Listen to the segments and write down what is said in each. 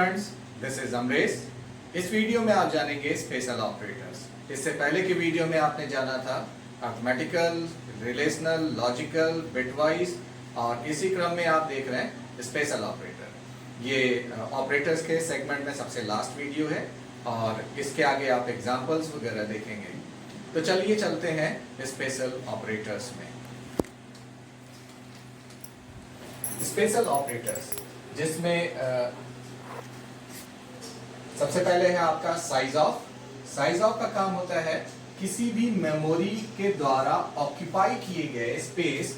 Friends, this is Amresh. इस video में आप जानेंगे स्पेशल ऑपरेटर्स। इससे पहले की वीडियो में आपने जाना था अर्थमेटिकल, रिलेशनल, लॉजिकल, बिटवाइज और इसी क्रम में आप देख रहे हैं स्पेशल ऑपरेटर। ये ऑपरेटर्स के सेगमेंट में सबसे लास्ट वीडियो है और इसके आगे आप एग्जांपल्स वगैरह देखेंगे। तो चलिए चलते हैं स्पेशल ऑपरेटर्स में। स्पेशल ऑपरेटर्स जिसमें सबसे पहले है आपका साइज ऑफ। साइज ऑफ का काम होता है किसी भी मेमोरी के द्वारा ऑक्यूपाई किए गए स्पेस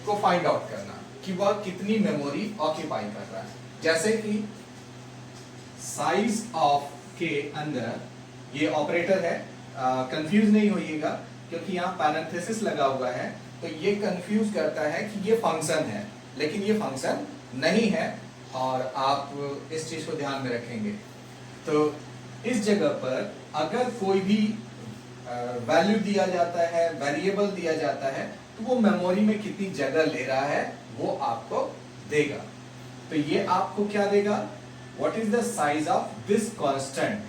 को फाइंड आउट करना कि वह कितनी मेमोरी ऑक्यूपाई कर रहा है। जैसे कि साइज ऑफ के अंदर ये ऑपरेटर है, कंफ्यूज नहीं होइएगा क्योंकि यहाँ पैरेंथेसिस लगा हुआ है, तो ये कंफ्यूज करता है कि ये फंक्शन है, लेकिन ये फंक्शन नहीं है और आप इस चीज को ध्यान में रखेंगे। तो इस जगह पर अगर कोई भी वैल्यू दिया जाता है, वेरिएबल दिया जाता है, तो वो मेमोरी में कितनी जगह ले रहा है वो आपको देगा। तो ये आपको क्या देगा? What is the size of this constant.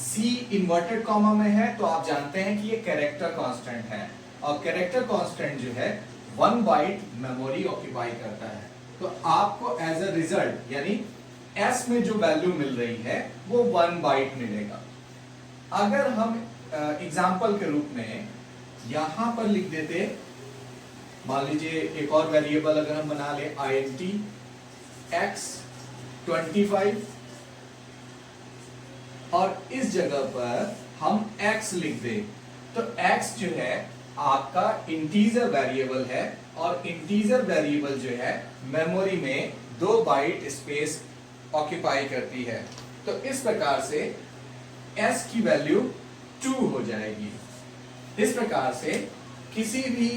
C inverted comma में है तो आप जानते हैं कि ये कैरेक्टर कांस्टेंट है और कैरेक्टर कांस्टेंट जो है 1 बाइट मेमोरी ऑक्यूपाई करता है। तो आपको एज अ रिजल्ट यानी S में जो वैल्यू मिल रही है वो 1 बाइट मिलेगा। अगर हम एग्जाम्पल के रूप में यहां पर लिख देते, मान लीजिए एक और वेरिएबल अगर हम बना ले int x 25 और इस जगह पर हम x लिख दे, तो x जो है आपका इंटीजर वेरिएबल है और इंटीजर वेरिएबल जो है मेमोरी में 2 बाइट स्पेस ऑक्यूपाई करती है। तो इस प्रकार से s की वैल्यू 2 हो जाएगी। इस प्रकार से किसी भी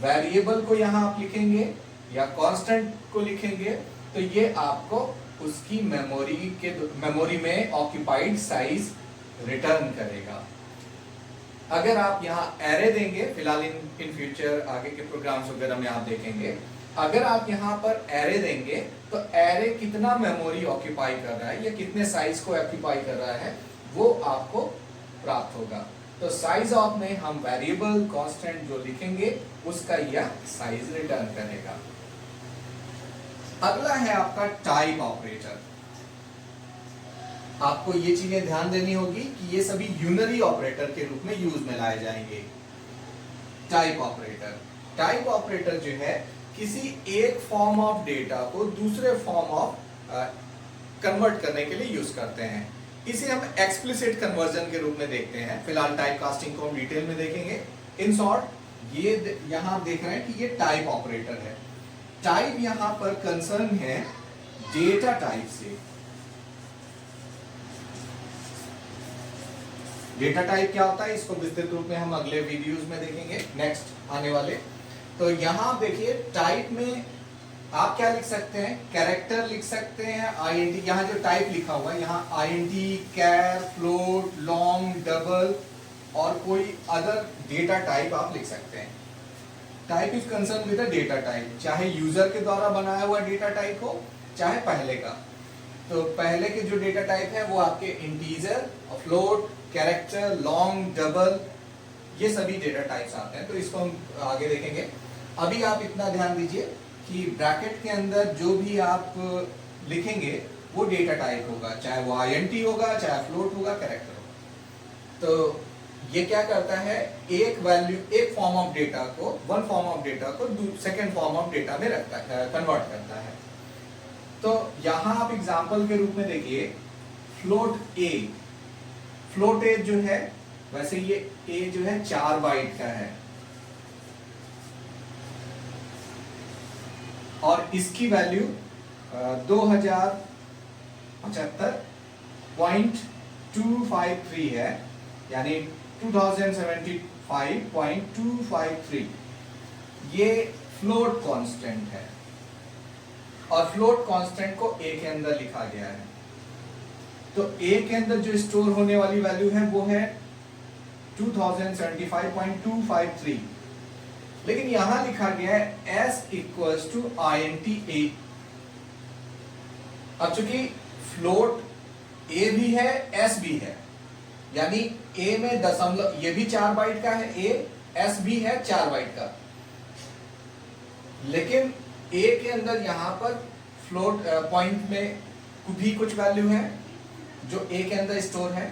वेरिएबल को यहां आप लिखेंगे या कांस्टेंट को लिखेंगे तो ये आपको उसकी मेमोरी में ऑक्यूपाइड साइज रिटर्न करेगा। अगर आप यहाँ एरे देंगे, फिलहाल इन फ्यूचर आगे के प्रोग्राम्स वगैरह में आप देखेंगे, अगर आप यहाँ पर एरे देंगे तो एरे कितना मेमोरी ऑक्यूपाई कर रहा है या कितने साइज को ऑक्यूपाई कर रहा है वो आपको प्राप्त होगा। तो साइज ऑफ में हम वेरिएबल कांस्टेंट जो लिखेंगे उसका यह साइज रिटर्न करेगा। अगला है आपका टाइप ऑपरेटर। आपको ये चीजें ध्यान देनी होगी कि ये सभी यूनरी ऑपरेटर के रूप में यूज में लाए जाएंगे। टाइप ऑपरेटर, टाइप ऑपरेटर जो है किसी एक फॉर्म ऑफ डेटा को दूसरे फॉर्म ऑफ कन्वर्ट करने के लिए यूज करते हैं। इसे हम एक्सप्लिसिट कन्वर्जन के रूप में देखते हैं। फिलहाल टाइप कास्टिंग को हम डिटेल में देखेंगे। इन शॉर्ट ये यहां देख रहे हैं कि ये टाइप ऑपरेटर है। टाइप यहां पर कंसर्न है डेटा टाइप से। डेटा टाइप क्या होता है इसको विस्तृत रूप में हम अगले वीडियोस में देखेंगे, नेक्स्ट आने वाले। तो यहां देखिए टाइप में आप क्या लिख सकते हैं? कैरेक्टर लिख सकते हैं, int, यहां जो टाइप लिखा हुआ है यहां int, कैर, फ्लोट, लॉन्ग, डबल और कोई अदर डेटा टाइप आप लिख सकते हैं। Type is concern with the data type, चाहे यूजर के द्वारा बनाया हुआ डेटा टाइप हो चाहे पहले का। तो पहले के जो डेटा टाइप है वो आपके integer, float, character, long, double, ये सभी डेटा टाइप्स आते हैं। तो इसको हम आगे देखेंगे। अभी आप इतना ध्यान दीजिए कि ब्रैकेट के अंदर जो भी आप लिखेंगे वो डेटा टाइप होगा, चाहे वो int होगा, चाहे फ्लोट होगा, कैरेक्टर होगा। तो ये क्या करता है? एक वैल्यू, एक फॉर्म ऑफ डेटा को, वन फॉर्म ऑफ डेटा को सेकेंड फॉर्म ऑफ डेटा में रखता है, कन्वर्ट करता है। तो यहां आप एग्जाम्पल के रूप में देखिए फ्लोट ए। फ्लोट ए जो है, वैसे ये ए जो है 4 बाइट का है और इसकी वैल्यू 2075.253 है, यानी 2075.253। ये फ्लोट कांस्टेंट है और फ्लोट कांस्टेंट को ए के अंदर लिखा गया है। तो ए के अंदर जो स्टोर होने वाली वैल्यू है वो है 2075.253, लेकिन यहां लिखा गया है s इक्वल्स टू int 8। अब चूंकि फ्लोट ए भी है एस भी है, यानी ए में दशमलव ये भी 4 बाइट का है, ए एस भी है 4 बाइट का, लेकिन ए के अंदर यहां पर फ्लोट पॉइंट में भी कुछ वैल्यू है जो ए के अंदर स्टोर है।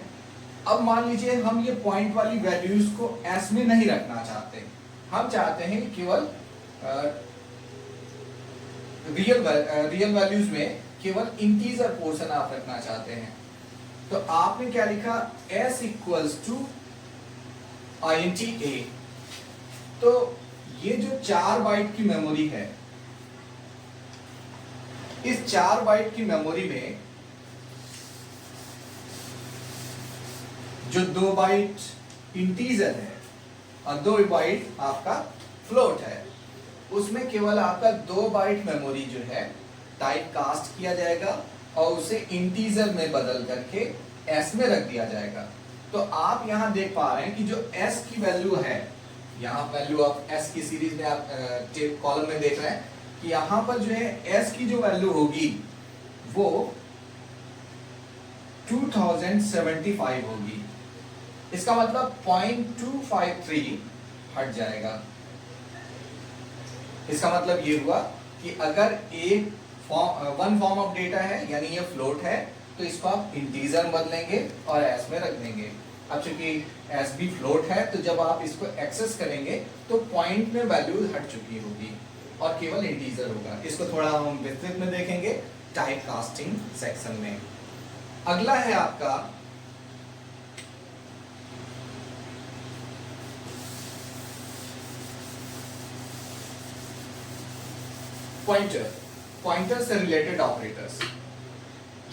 अब मान लीजिए हम ये पॉइंट वाली वैल्यूज को एस में नहीं रखना चाहते, हम चाहते हैं कि केवल रियल वैल्यूज में केवल इंटीजर पोर्शन आप रखना चाहते हैं, तो आपने क्या लिखा, s equals to int a। तो ये जो 4 बाइट की मेमोरी है, इस 4 बाइट की मेमोरी में जो 2 बाइट इंटीजर है और 2 बाइट आपका फ्लोट है, उसमें केवल आपका 2 बाइट मेमोरी जो है टाइप कास्ट किया जाएगा और उसे इंटीजर में बदल करके एस में रख दिया जाएगा। तो आप यहां देख पा रहे हैं कि जो एस की वैल्यू है, यहां वैल्यू आप एस की सीरीज में आप कॉलम में देख रहे हैं कि यहां पर जो है एस की जो वैल्यू होगी वो 2075 होगी। इसका मतलब 0.253 हट जाएगा। इसका मतलब ये हुआ कि अगर एक वन फॉर्म ऑफ डेटा है यानी ये फ्लोट है, तो इसको आप इंटीजर बदलेंगे और एस में रख देंगे। अब चूंकि एस भी फ्लोट है, तो जब आप इसको एक्सेस करेंगे तो पॉइंट में वैल्यू हट चुकी होगी और केवल इंटीजर होगा। इसको थोड़ा हम विस्तृत में देखेंगे टाइप कास्टिंग सेक्शन में। अगला है आपका पॉइंटर से रिलेटेड ऑपरेटर्स।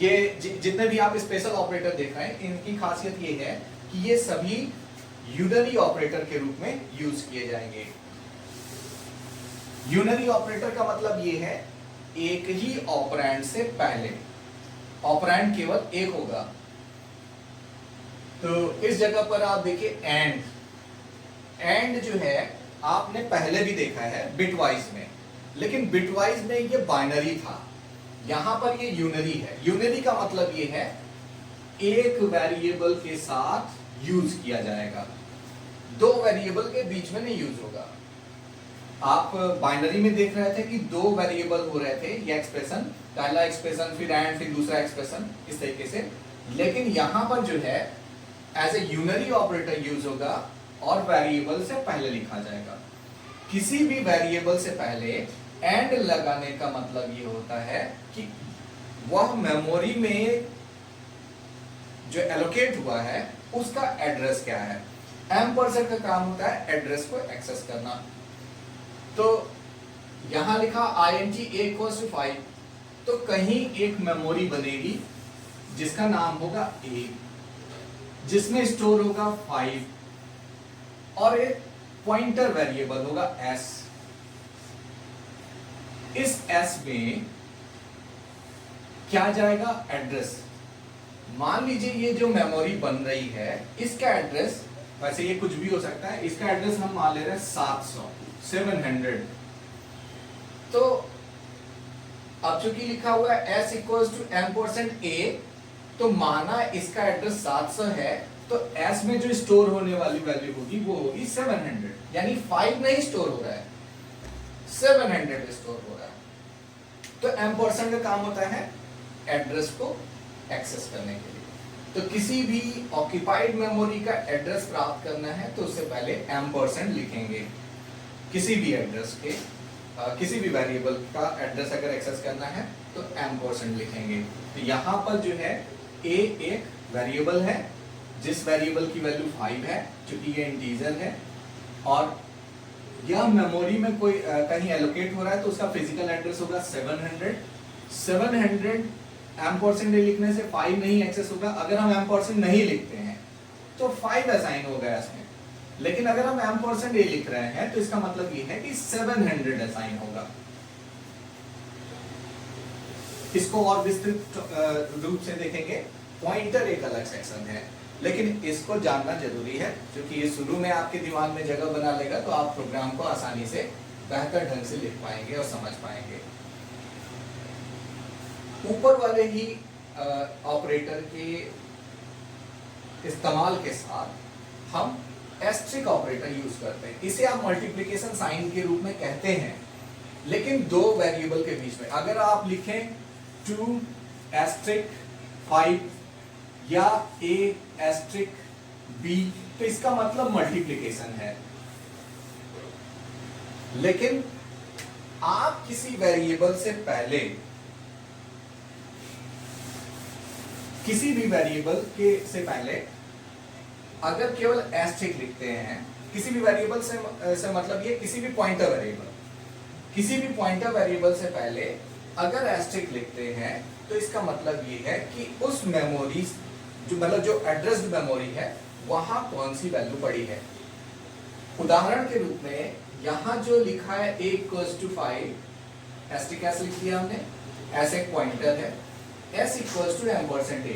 ये जितने भी आप स्पेशल ऑपरेटर देख रहे हैं, इनकी खासियत ये है कि ये सभी यूनरी ऑपरेटर के रूप में यूज किए जाएंगे। यूनरी ऑपरेटर का मतलब ये है एक ही ऑपरेंड से पहले ऑपरेंड केवल एक होगा। तो इस जगह पर आप देखिए एंड जो है आपने पहले भी देखा है बिटवाइज में, लेकिन बिटवाइज में ये बाइनरी था, यहां पर ये यूनरी है। यूनरी का मतलब ये है एक वेरिएबल के साथ यूज किया जाएगा, 2 वेरिएबल के बीच में नहीं यूज होगा। आप बाइनरी में देख रहे थे कि 2 वेरिएबल हो रहे थे, ये एक्सप्रेशन, पहला एक्सप्रेशन फिर एंड फिर दूसरा एक्सप्रेशन, इस तरीके से। लेकिन यहां पर जो है as a unary operator use होगा और वेरिएबल से पहले लिखा जाएगा। किसी भी वेरिएबल से पहले एंड लगाने का मतलब ये होता है कि वह मेमोरी में जो एलोकेट हुआ है उसका एड्रेस क्या है। एम्परसेंड का काम होता है एड्रेस को एक्सेस करना। तो यहां लिखा int a = 5, तो कहीं एक मेमोरी बनेगी जिसका नाम होगा a, जिसमें स्टोर होगा 5 और एक पॉइंटर वेरिएबल होगा s। इस s में क्या जाएगा, एड्रेस। मान लीजिए ये जो मेमोरी बन रही है इसका एड्रेस, वैसे ये कुछ भी हो सकता है, इसका एड्रेस हम मान ले रहे हैं 700। तो अब चूंकि लिखा हुआ है s = m%a, तो माना इसका एड्रेस 700 है, तो s में जो स्टोर होने वाली वैल्यू होगी वो होगी 700, यानी 5 नहीं स्टोर हो रहा है, 700 स्टोर हो रहा है। तो एम्परसेंड का काम होता है एड्रेस को एक्सेस करने के लिए। तो किसी भी ऑक्यूपाइड मेमोरी का एड्रेस प्राप्त करना है तो उससे पहले एम्परसेंड लिखेंगे। किसी भी एड्रेस के किसी भी वेरिएबल का एड्रेस अगर एक्सेस करना है तो एम्परसेंड लिखेंगे। तो यहाँ पर जो है a एक वेरिएबल है जिस वेरिएबल की वैल्यू 5 है, क्योंकि ये इंटीजर है, और यह मेमोरी में कोई कहीं एलोकेट हो रहा है तो उसका फिजिकल एड्रेस होगा 700 एम्परसेंड लिखने से 5 नहीं एक्सेस होगा। अगर हम एम्परसेंड नहीं लिखते हैं तो 5 असाइन हो गया इसमें, लेकिन अगर हम एम्परसेंड ए लिख रहे हैं तो इसका मतलब ये है कि 700 असाइन होगा। इसको और विस्तृत रूप से देखेंगे। पॉइंटर एक अलग सेक्शन है, लेकिन इसको जानना जरूरी है क्योंकि ये शुरू में आपके दिमाग में जगह बना लेगा, तो आप प्रोग्राम को आसानी से बेहतर ढंग से लिख पाएंगे और समझ पाएंगे। ऊपर वाले ही ऑपरेटर के इस्तेमाल के साथ हम एस्ट्रिक ऑपरेटर यूज करते हैं। इसे आप मल्टीप्लिकेशन साइन के रूप में कहते हैं, लेकिन दो वेरिएबल के बीच में अगर आप लिखें 2 एस्ट्रिक 5 या a एस्ट्रिक b, तो इसका मतलब मल्टीप्लिकेशन है। लेकिन आप किसी वेरिएबल से पहले किसी भी वेरिएबल के से पहले अगर केवल एस्ट्रिक लिखते हैं, किसी भी वेरिएबल से मतलब ये किसी भी पॉइंटर वेरिएबल, किसी भी पॉइंटर वेरिएबल से पहले अगर एस्ट्रिक लिखते हैं तो इसका मतलब ये है कि उस मेमोरी जो मतलब जो एड्रेस्ड मेमोरी है वहां कौन सी वैल्यू पड़ी है। उदाहरण के रूप में यहां जो लिखा है a equals to 5, asterisk S लिख दिया हमने, ऐसे एक पॉइंटर है, s equals to %a,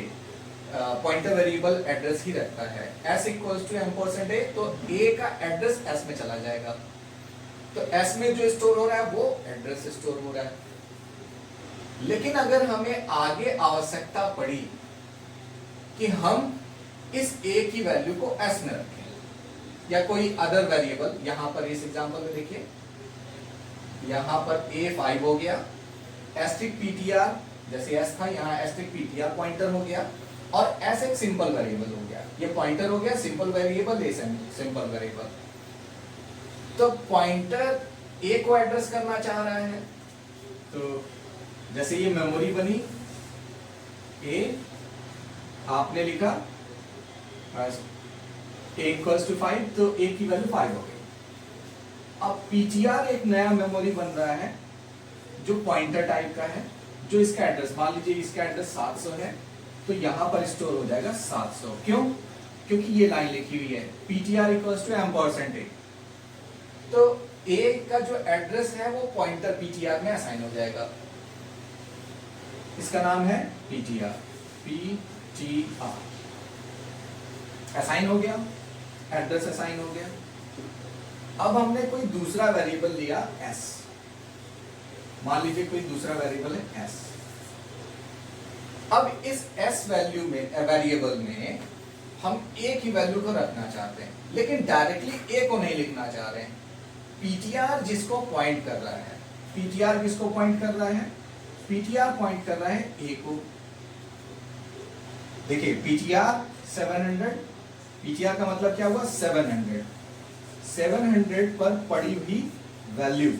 pointer variable address ही रखता है, s इक्वल्स टू %a, तो a का एड्रेस s में चला जाएगा, तो s में जो स्टोर हो रहा है वो एड्रेस स्टोर हो रहा है। लेकिन अगर हमें आगे आवश्यकता पड़ी कि हम इस a की वैल्यू को s में रखें या कोई अदर वेरिएबल, यहां पर इस एग्जांपल में देखिए यहां पर a 5 हो गया, एस्ट्रिक ptr जैसे s था यहाँ एस्ट्रिक ptr पॉइंटर हो गया, और s एक सिंपल वेरिएबल हो गया, ये पॉइंटर हो गया simple variable, a simple variable. तो पॉइंटर a को एड्रेस करना चाह रहा है, तो जैसे ये मेमोरी बनी a, आपने लिखा a इक्वल्स टू 5, तो a की वैल्यू 5 हो गई। अब ptr एक नया मेमोरी बन रहा है जो पॉइंटर टाइप का है, जो इसका एड्रेस मान लीजिए इसका एड्रेस 700 है, तो यहां पर स्टोर हो जाएगा 700। क्यों? क्योंकि ये लाइन लिखी हुई है ptr इक्वल्स टू %a, तो a का जो एड्रेस है वो पॉइंटर ptr में असाइन हो जाएगा, इसका नाम है ptr असाइन हो गया, एड्रेस असाइन हो गया। अब हमने कोई दूसरा वेरिएबल लिया s, मान लीजिए कोई दूसरा वेरिएबल है s। अब इस s वैल्यू में वेरिएबल में हम a की वैल्यू को रखना चाहते हैं, लेकिन डायरेक्टली a को नहीं लिखना चाह रहे हैं। ptr जिसको पॉइंट कर रहा है, ptr किसको पॉइंट कर रहा है? ptr पॉइंट कर रहा है a को। देखिए ptr 700, ptr का मतलब क्या हुआ? 700 पर पड़ी हुई वैल्यू,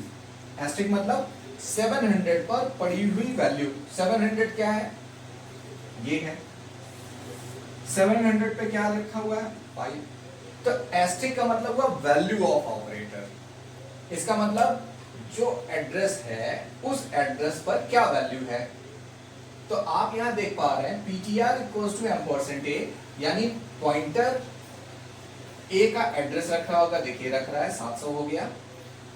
एस्ट्रिक मतलब 700 पर पड़ी हुई वैल्यू। 700 क्या है? ये है 700 पे क्या लिखा हुआ है? 5। तो एस्ट्रिक का मतलब हुआ वैल्यू ऑफ ऑपरेटर, इसका मतलब जो एड्रेस है उस एड्रेस पर क्या वैल्यू है। तो आप यहां देख पा रहे हैं ptr इक्वल्स टू %a, यानी पॉइंटर a का एड्रेस रख रहा होगा, देखिए रख रहा है 700 हो गया।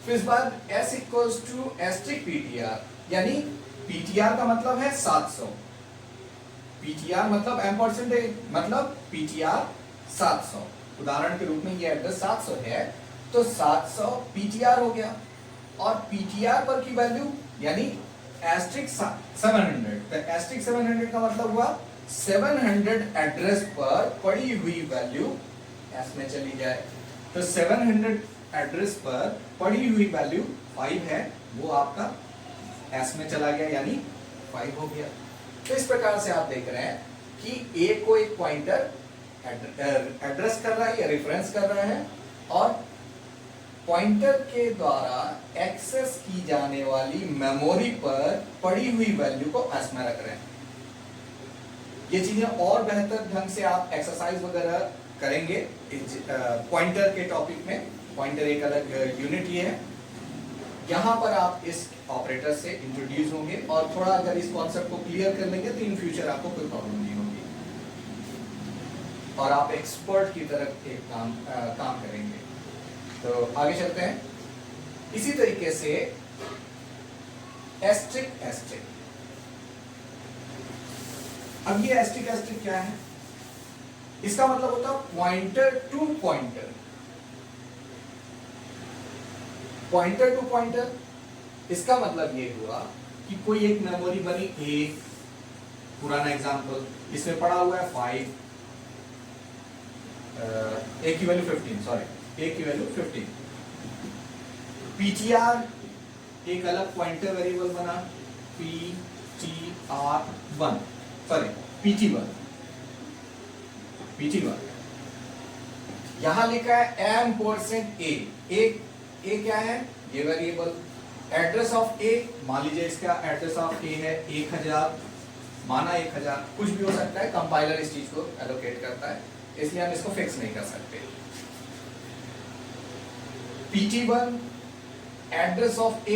फिर इस बाद s equals to asterisk ptr, यानी ptr का मतलब है 700, ptr मतलब %a मतलब ptr 700। उदाहरण के रूप में ये एड्रेस 700 है, तो 700 ptr हो गया, और ptr पर की वैल्यू यानी एस्ट्रिक 700, तो एस्ट्रिक 700 का मतलब हुआ 700 एड्रेस पर पड़ी हुई वैल्यू s में चली जाए, तो 700 एड्रेस पर पड़ी हुई वैल्यू 5 है, वो आपका s में चला गया यानी 5 हो गया। तो इस प्रकार से आप देख रहे हैं कि a को एक पॉइंटर एड्रेस कर रहा है या रेफरेंस कर रहा है, और पॉइंटर के द्वारा एक्सेस की जाने वाली मेमोरी पर पड़ी हुई वैल्यू को s में रख रहे हैं। ये चीजें और बेहतर ढंग से आप एक्सरसाइज वगैरह करेंगे पॉइंटर के टॉपिक में। पॉइंटर एक अलग यूनिट ही है, यहाँ पर आप इस ऑपरेटर से इंट्रोड्यूस होंगे, और थोड़ा अगर इस कॉन्सेप्ट को क्लियर कर लेंगे तो इन फ्यूचर आपको कोई प्रॉब्लम नहीं होगी और आप एक्सपर्ट की तरफ एक काम करेंगे। तो आगे चलते हैं। इसी तरीके से एस्ट्रिक, अब ये एस्ट्रिक क्या है? इसका मतलब होता है pointer to pointer, pointer to pointer. इसका मतलब ये हुआ कि कोई एक मेमोरी बनी A, पुराना एग्जाम्पल इसमें पड़ा हुआ है 5, a की वैल्यू 15, सॉरी a की वैल्यू 15। ptr एक अलग पॉइंटर वेरिएबल बना, ptr1, सॉरी pt1, यहां लिखा है m%a, a क्या है, ये वेरिएबल। एड्रेस ऑफ a, मान लीजिए इसका एड्रेस ऑफ a है 1000, माना 1000, कुछ भी हो सकता है, कंपाइलर इस चीज को एलोकेट करता है, इसलिए हम इसको फिक्स नहीं कर सकते। pt1 address of a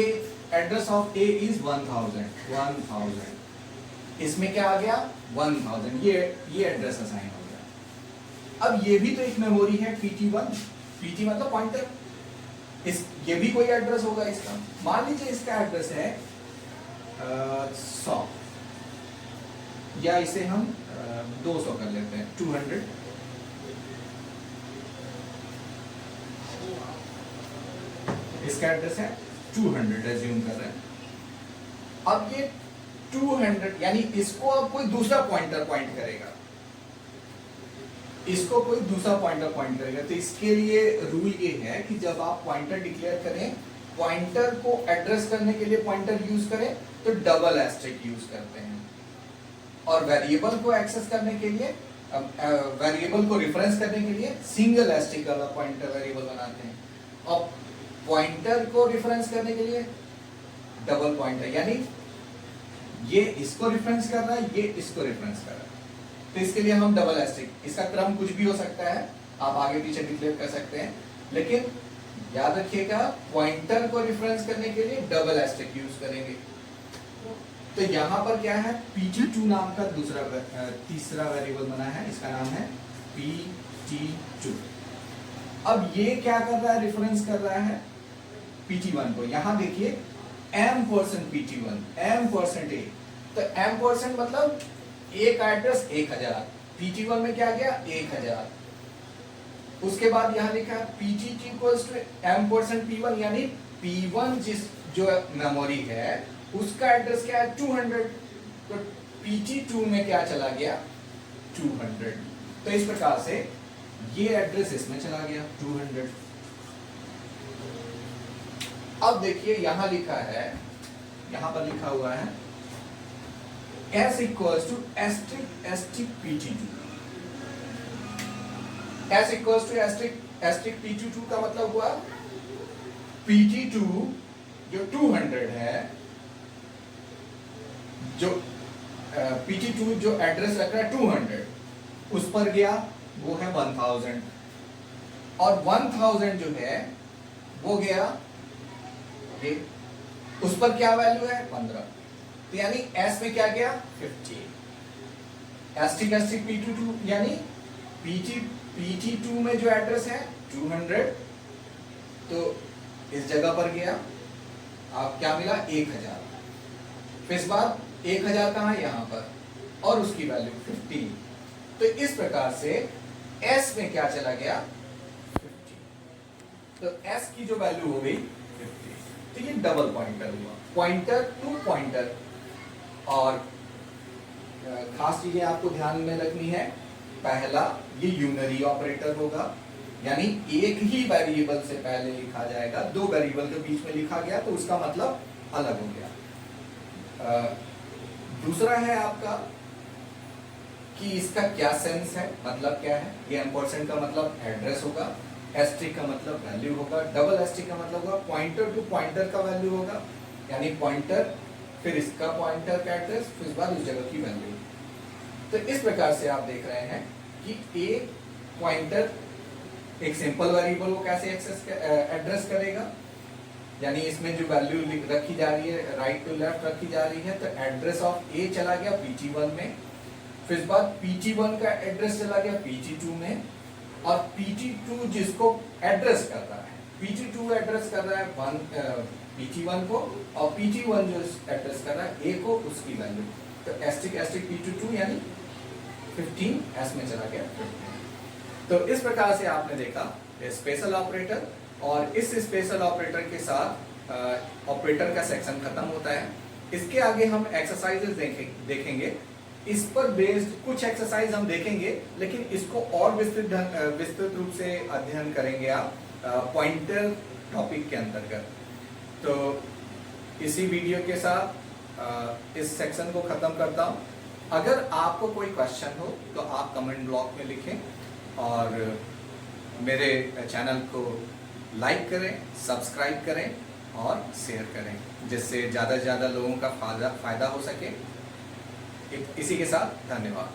is 1000, इसमें क्या आ गया 1000, ये एड्रेस असाइन हो गया। अब ये भी तो एक मेमोरी है pt1, pt मतलब पॉइंटर, ये भी कोई एड्रेस होगा इसका। मान लीजिए इसका एड्रेस है 100, या इसे हम 200 कर लेते हैं, 200। इसका एड्रेस है 200, एज्यूम कर रहे हैं। अब ये 200 यानी इसको अब कोई दूसरा पॉइंटर पॉइंट करेगा, इसको कोई दूसरा पॉइंटर पॉइंट करेगा। तो इसके लिए रूल ये है कि जब आप पॉइंटर डिक्लेयर करें, पॉइंटर को एड्रेस करने के लिए पॉइंटर यूज करें तो डबल एस्टेरिक यूज करते हैं, और वेरिएबल को एक्सेस करने के लिए, वेरिएबल को रेफरेंस करने के लिए सिंगल एस्टेरिक वाला पॉइंटर वेरिएबल बनाते हैं, और पॉइंटर को रेफरेंस करने के लिए डबल पॉइंटर, यानी ये इसको रेफरेंस कर रहा है, ये इसको रेफरेंस कर रहा है, तो इसके लिए हम डबल एस्टेरिक, इसका क्रम कुछ भी हो सकता है, आप आगे पीछे डिक्लेयर कर सकते हैं, लेकिन याद रखिएगा पॉइंटर को रेफरेंस करने के लिए डबल एस्टेरिक यूज करेंगे। तो यहाँ पर क्या है, pt2 नाम का तीसरा वेरिएबल बना है, इसका नाम है pt2। अब ये क्या कर रहा है, रेफरेंस कर रहा है pt1 को। यहाँ देखिए m%pt1, m%a, तो m% मतलब एक एड्रेस 1000, pt1 में क्या गया 1000। उसके बाद यहां लिखा है pt2 इक्वल्स टू m%p1, यानी p1 जो मेमोरी है उसका एड्रेस क्या है 200, तो pt2 में क्या चला गया 200। तो इस प्रकार से ये एड्रेस इसमें चला गया 200। अब देखिए यहां लिखा है, यहां पर लिखा हुआ है s equals to asterisk pt2, s equals to asterisk pt2 का मतलब हुआ pt2 जो 200 है, जो pt2 जो एड्रेस रख रहा है 200, उस पर गया वो है 1000, और 1000 जो है वो गया ये, उस पर क्या वैल्यू है 15, तो यानी s में क्या गया 50, एस्टेरिक pt2 यानी pt2 में जो एड्रेस है 200, तो इस जगह पर गया, आप क्या मिला 1000, फिर इस बार 1000 कहाँ है यहाँ पर, और उसकी वैल्यू 50, तो इस प्रकार से s में क्या चला गया 50, तो s की जो वैल्यू हो गई 50, तो ये डबल पॉइंटर हुआ, पॉइंटर टू पॉइंटर। और खास चीजें आपको ध्यान में रखनी है, पहला ये यूनरी ऑपरेटर होगा, यानी एक ही वेरिएबल से पहले लिखा जाएगा, दो वेरिएबल के बीच में लिखा गया तो उसका मतलब अलग हो गया। दूसरा है आपका कि इसका क्या सेंस है, मतलब क्या है, ये एम्परसेंड का मतलब एड्रेस होगा, एस्टेरिक का मतलब वैल्यू होगा, डबल एस्टेरिक का मतलब होगा पॉइंटर टू पॉइंटर का वैल्यू होगा, यानी पॉइंटर फिर इसका पॉइंटर का एड्रेस, फिर इस बार उस जगह की वैल्यू। तो इस प्रकार से आप देख रहे हैं कि एक पॉइंटर एक सिंपल वेरिएबल को कैसे एड्रेस करेगा, यानी इसमें जो वैल्यू रखी जा रही है राइट टू लेफ्ट रखी जा रही है, तो एड्रेस ऑफ ए चला गया pt1 में, फिर इस बार pt1 का एड्रेस चला गया pt2 में, और pt2 जिसको एड्रेस कर रहा है, pt2 एड्रेस कर रहा है pt1 को, और pt1 जो एड्रेस कर रहा है a को, उसकी वैल्यू, तो एस्टेरिक pt2 यानी 15 s में चला गया 15। तो इस प्रकार से आपने देखा स्पेशल ऑपरेटर, और इस स्पेशल ऑपरेटर के साथ ऑपरेटर का सेक्शन खत्म होता है। इसके आगे हम एक्सरसाइजेस देखेंगे इस पर बेस्ड कुछ एक्सरसाइज हम देखेंगे, लेकिन इसको और विस्तृत रूप से अध्ययन करेंगे आप पॉइंटर टॉपिक के अंतर्गत। तो इसी वीडियो के साथ इस सेक्शन को खत्म करता हूं। अगर आपको कोई क्वेश्चन हो तो आप कमेंट ब्लॉक में लिखें और मेरे चैनल को लाइक करें, सब्सक्राइब करें और शेयर करें, जिससे ज़्यादा से ज़्यादा लोगों का फायदा हो सके। इसी के साथ धन्यवाद।